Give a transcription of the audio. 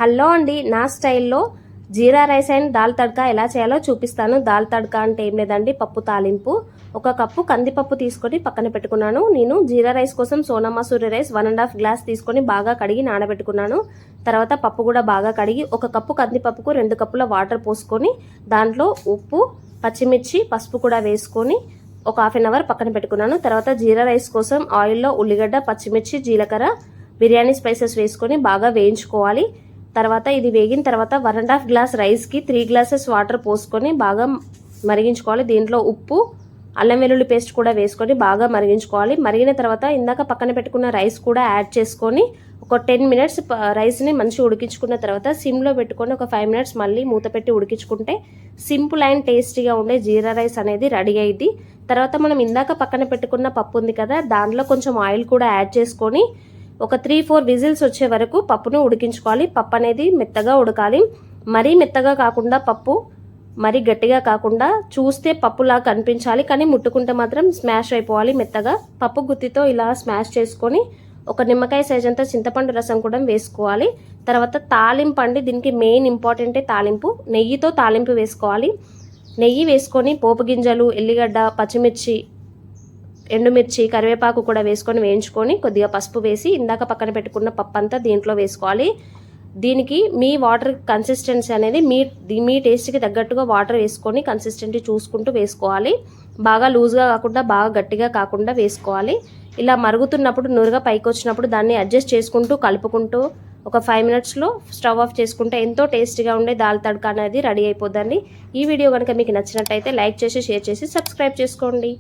Hello అండి, నా స్టైల్లో జీరా రైస్ అండ్ దాల్ తడ్కా ఎలా చేయాలో చూపిస్తాను. దాల్ తడ్కా అంటే ఏం లేదండి, పప్పు తాలింపు. ఒక కప్పు కందిపప్పు తీసుకొని పక్కన పెట్టుకున్నాను. నేను జీరా రైస్ కోసం సోనా మసూరి రైస్ 1.5 గ్లాస్ తీసుకొని బాగా కడిగి నానబెట్టుకున్నాను. తర్వాత పప్పు కూడా బాగా కడిగి ఒక కప్పు కందిపప్పుకు 2 కప్పుల వాటర్ పోసుకొని దాంట్లో ఉప్పు, పచ్చిమిర్చి, పసుపు కూడా వేసుకొని ఒక హాఫ్ అన్ అవర్ పక్కన పెట్టుకున్నాను. తర్వాత జీరా రైస్ కోసం ఆయిల్లో ఉల్లిగడ్డ, పచ్చిమిర్చి, జీలకర్ర, బిర్యానీ స్పైసెస్ వేసుకొని బాగా వేయించుకోవాలి. తర్వాత ఇది వేగిన తర్వాత 1.5 గ్లాస్ రైస్కి 3 గ్లాసెస్ వాటర్ పోసుకొని బాగా మరిగించుకోవాలి. దీంట్లో ఉప్పు, అల్లం వెల్లుల్లి పేస్ట్ కూడా వేసుకొని బాగా మరిగించుకోవాలి. మరిగిన తర్వాత ఇందాక పక్కన పెట్టుకున్న రైస్ కూడా యాడ్ చేసుకొని ఒక 10 మినిట్స్ రైస్ని మంచిగా ఉడికించుకున్న తర్వాత సిమ్లో పెట్టుకొని ఒక 5 మినిట్స్ మళ్ళీ మూత పెట్టి ఉడికించుకుంటే సింపుల్ అండ్ టేస్టీగా ఉండే జీరా రైస్ అనేది రెడీ అయ్యింది. తర్వాత మనం ఇందాక పక్కన పెట్టుకున్న పప్పు ఉంది కదా, దాంట్లో కొంచెం ఆయిల్ కూడా యాడ్ చేసుకొని ఒక 3-4 విజిల్స్ వచ్చే వరకు పప్పును ఉడికించుకోవాలి. పప్పు అనేది మెత్తగా ఉడకాలి. మరీ మెత్తగా కాకుండా పప్పు, మరీ గట్టిగా కాకుండా చూస్తే పప్పులా కనిపించాలి, కానీ ముట్టుకుంటే మాత్రం స్మాష్ అయిపోవాలి మెత్తగా. పప్పు గుత్తితో ఇలా స్మాష్ చేసుకొని ఒక నిమ్మకాయ సైజ్ అంతా చింతపండు రసం కూడా వేసుకోవాలి. తర్వాత తాలింపు అండి, దీనికి మెయిన్ ఇంపార్టెంటే తాలింపు. నెయ్యితో తాలింపు వేసుకోవాలి. నెయ్యి వేసుకొని పోపు గింజలు, ఎల్లిగడ్డ, పచ్చిమిర్చి, ఎండుమిర్చి, కరివేపాకు కూడా వేసుకొని వేయించుకొని కొద్దిగా పసుపు వేసి ఇందాక పక్కన పెట్టుకున్న పప్పు అంతా దీంట్లో వేసుకోవాలి. దీనికి మీ వాటర్ కన్సిస్టెన్సీ అనేది మీ టేస్ట్కి తగ్గట్టుగా వాటర్ వేసుకొని కన్సిస్టెన్సీ చూసుకుంటూ వేసుకోవాలి. బాగా లూజ్గా కాకుండా బాగా గట్టిగా కాకుండా వేసుకోవాలి. ఇలా మరుగుతున్నప్పుడు నురుగా పైకి వచ్చినప్పుడు దాన్ని అడ్జస్ట్ చేసుకుంటూ కలుపుకుంటూ ఒక 5 మినిట్స్లో స్టవ్ ఆఫ్ చేసుకుంటే ఎంతో టేస్టీగా ఉండే దాల్ తడ్కా అనేది రెడీ అయిపోద్దండి. ఈ వీడియో కనుక మీకు నచ్చినట్టయితే లైక్ చేసి, షేర్ చేసి, సబ్స్క్రైబ్ చేసుకోండి.